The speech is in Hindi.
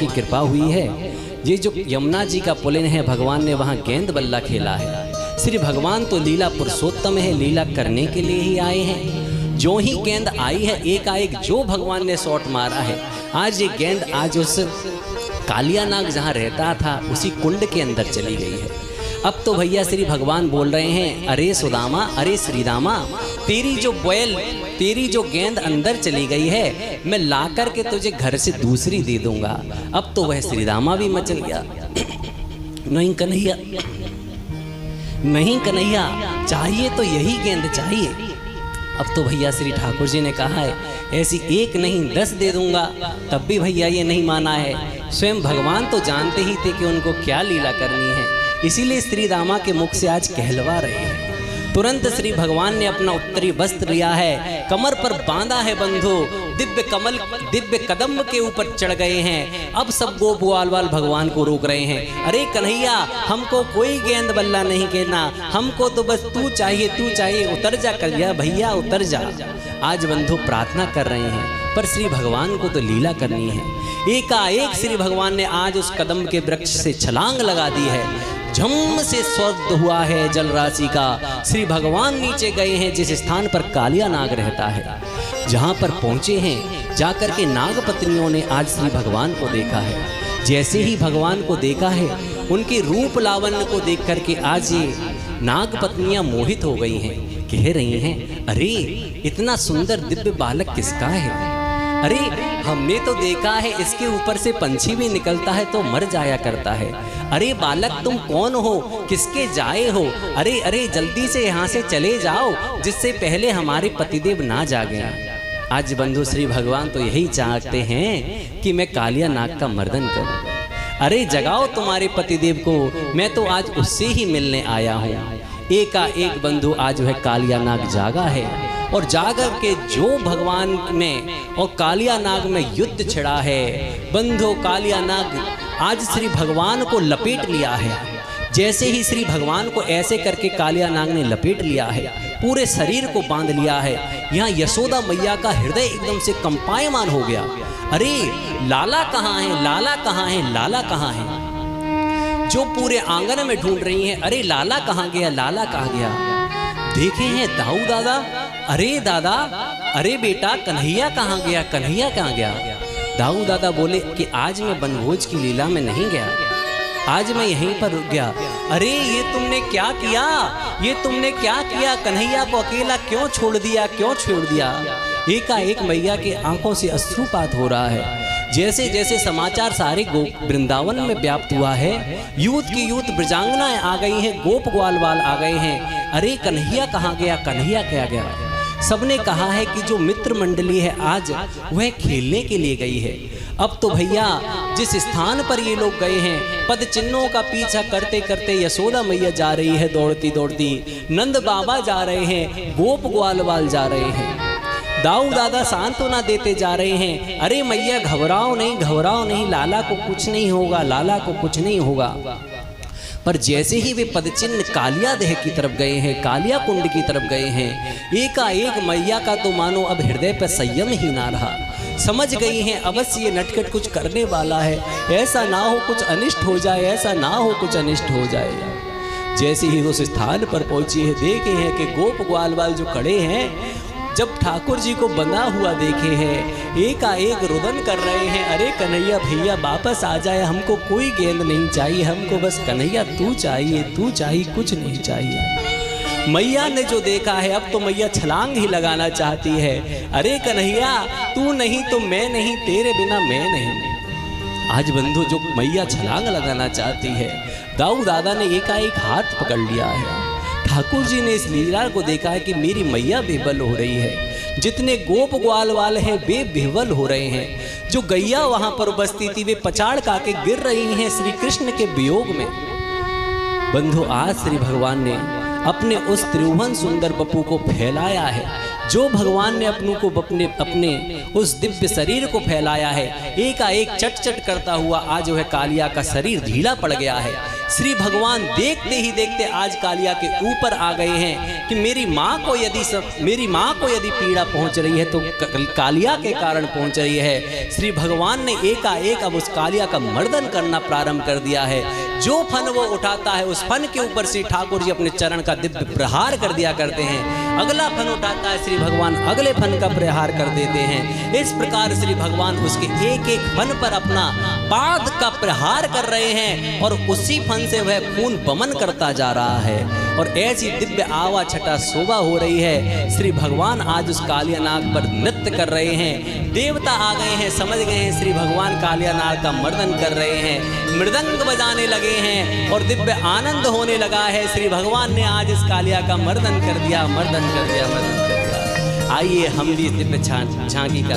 की कृपा हुई है। ये जो यमुना जी का पुलिन है, भगवान ने वहाँ गेंद बल्ला खेला है। श्री भगवान तो लीला पुरुषोत्तम है, लीला करने के लिए ही आए हैं। जो ही गेंद आई है एकाएक जो भगवान ने शॉट मारा है, आज ये गेंद आज उस कालिया नाग जहाँ रहता था उसी कुंड के अंदर चली गई है। अब तो भैया श्री भगवान बोल रहे हैं, अरे सुदामा, अरे श्रीरामा, तेरी जो गेंद अंदर चली गई है, मैं ला कर के तुझे घर से दूसरी दे दूंगा। अब तो वह श्रीरामा भी मचल गया। नहीं कन्हैया, नहीं कन्हैया, चाहिए तो यही गेंद चाहिए। अब तो भैया श्री ठाकुर जी ने कहा है, ऐसी एक नहीं 10 दे दूंगा, तब भी भैया ये नहीं माना है। स्वयं भगवान तो जानते ही थे कि उनको क्या लीला करनी है, इसीलिए श्री रामा के मुख से आज कहलवा रहे हैं। तुरंत श्री भगवान ने अपना उत्तरी वस्त्र लिया है, कमर पर बांधा है बंधु, दिव्य कदम के ऊपर चढ़ गए हैं। अब सब गोप ग्वालवाल भगवान को रोक रहे हैं, अरे कन्हैया, हमको कोई गेंद बल्ला नहीं कहना, हमको तो बस तू चाहिए, उतर जा कन्हैया, भैया उतर जा। आज बंधु प्रार्थना कर रहे हैं, पर श्री भगवान को तो लीला करनी है। एकाएक श्री भगवान ने आज उस कदम के वृक्ष से छलांग लगा दी है। झम से स्वर्ग हुआ है जल राशि का। श्री भगवान नीचे गए हैं जिस स्थान पर कालिया नाग रहता है, जहाँ पर पहुँचे हैं, जाकर के नाग पत्नियों ने आज श्री भगवान को देखा है। जैसे ही भगवान को देखा है, उनके रूप लावण्य को देख करके आज ये नाग पत्नियाँ मोहित हो गई हैं। कह रही हैं, अरे इतना सुंदर दिव्य बालक किसका है? अरे हमने तो देखा है इसके ऊपर से पंछी भी निकलता है तो मर जाया करता है। अरे बालक, तुम कौन हो, किसके जाए हो? अरे जल्दी से यहाँ से चले जाओ, जिससे पहले हमारे पतिदेव ना जागे। आज बंधु श्री भगवान तो यही चाहते हैं कि मैं कालिया नाग का मर्दन करूं। अरे जगाओ तुम्हारे पतिदेव को, मैं तो आज उससे ही मिलने आया हूँ। एकाएक बंधु आज वह कालिया नाग जागा है, और जाकर के जो भगवान में और कालिया नाग में युद्ध छिड़ा है। बंधु कालिया नाग आज श्री भगवान को लपेट लिया है। जैसे ही श्री भगवान को ऐसे करके कालिया नाग ने लपेट लिया है, पूरे शरीर को बांध लिया है। यहाँ यशोदा मैया का हृदय एकदम से कंपायमान हो गया। अरे लाला कहाँ है, लाला कहाँ है, लाला कहाँ है? जो पूरे आंगन में ढूंढ रही हैं, अरे लाला कहाँ गया, लाला कहाँ गया? देखे हैं दाऊ दादा, अरे दादा, अरे बेटा कन्हैया कहाँ गया, कन्हैया कहाँ गया? दाऊ दादा बोले कि आज मैं बनभोज की लीला में नहीं गया, आज मैं यहीं पर रुक गया। अरे ये तुमने क्या किया, ये तुमने क्या किया? कन्हैया को अकेला क्यों छोड़ दिया, क्यों छोड़ दिया? एकाएक मैया के आंखों से अश्रुपात हो रहा है। जैसे जैसे समाचार सारे वृंदावन में व्याप्त हुआ है, यूथ की यूथ ब्रजांगनाएं आ गई हैं, गोप ग्वालवाल आ गए हैं। अरे कन्हैया कहाँ गया, कन्हैया क्या गया? सबने कहा है कि जो मित्र मंडली है आज वह खेलने के लिए गई है। अब तो भैया जिस स्थान पर ये लोग गए हैं, पद चिन्हों का पीछा करते करते यशोदा मैया जा रही है दौड़ती दौड़ती, नंद बाबा जा रहे हैं, गोप ग्वालवाल जा रहे हैं, दाऊ दादा सांत्वना देते जा रहे हैं। अरे मैया घबराओ नहीं, लाला को कुछ नहीं होगा, लाला को कुछ नहीं होगा। पर जैसे ही वे पदचिन्ह कालिया देह की तरफ गए हैं, कालिया कुंड की तरफ गए हैं, एकाएक मैया का तो मानो अब हृदय पर संयम ही ना रहा। समझ गई हैं अवश्य ये नटखट कुछ करने वाला है, ऐसा ना हो कुछ अनिष्ट हो जाए, ऐसा ना हो कुछ अनिष्ट हो जाए। जैसे ही उस स्थान पर पहुंची है, देखे हैं कि गोप ग्वालवाल जो खड़े हैं, जब ठाकुर जी को बंधा हुआ देखे हैं, एकाएक रुदन कर रहे हैं, अरे कन्हैया भैया वापस आ जाए, हमको कोई गेंद नहीं चाहिए, हमको बस कन्हैया तू चाहिए, कुछ नहीं चाहिए। मैया ने जो देखा है, अब तो मैया छलांग ही लगाना चाहती है। अरे कन्हैया तू नहीं तो मैं नहीं, तेरे बिना मैं नहीं। आज बंधु जो मैया छलांग लगाना चाहती है, दाऊ दादा ने एकाएक हाथ पकड़ लिया है। ठाकुर जी ने इस लीला को देखा है कि मेरी मैया बेबल हो रही है, जितने गोप ग्वालवाल हैं वे बेबल हो रहे हैं। जो गैया वहां पर बसती थी वे पचाड़ खाके गिर रही हैं श्री कृष्ण के वियोग में। बंधु आज श्री भगवान ने अपने उस त्रिभुवन सुंदर बपू को फैलाया है, जो भगवान ने अपने उस दिव्य शरीर को फैलाया है। एकाएक चट चट करता हुआ आज वह कालिया का शरीर ढीला पड़ गया है। श्री भगवान देखते ही देखते आज कालिया के ऊपर आ गए हैं कि मेरी माँ को यदि पीड़ा पहुंच रही है तो कालिया के कारण पहुंच रही है। श्री भगवान ने एकाएक अब उस कालिया का मर्दन करना प्रारंभ कर दिया है। जो फन वो उठाता है उस फन के ऊपर श्री ठाकुर जी अपने चरण का दिव्य प्रहार कर दिया करते हैं। अगला फन उठाता है श्री भगवान अगले फन का प्रहार कर देते हैं। इस प्रकार श्री भगवान उसके एक एक फन पर अपना पाद का प्रहार कर रहे हैं और उसी फन से वह खून बमन करता जा रहा है। और ऐसी दिव्य आवा छटा शोभा हो रही है। श्री भगवान आज उस कालिया नाग पर नृत्य कर रहे हैं। देवता आ गए हैं, समझ गए हैं श्री भगवान कालिया नाग का मर्दन कर रहे हैं, मृदंग बजाने लगे हैं और दिव्य आनंद होने लगा है। श्री भगवान ने आज इस कालिया का मर्दन कर दिया, मर्दन कर दिया, मर्दन कर दिया। आइए हम भी इस दिव्य झांकी का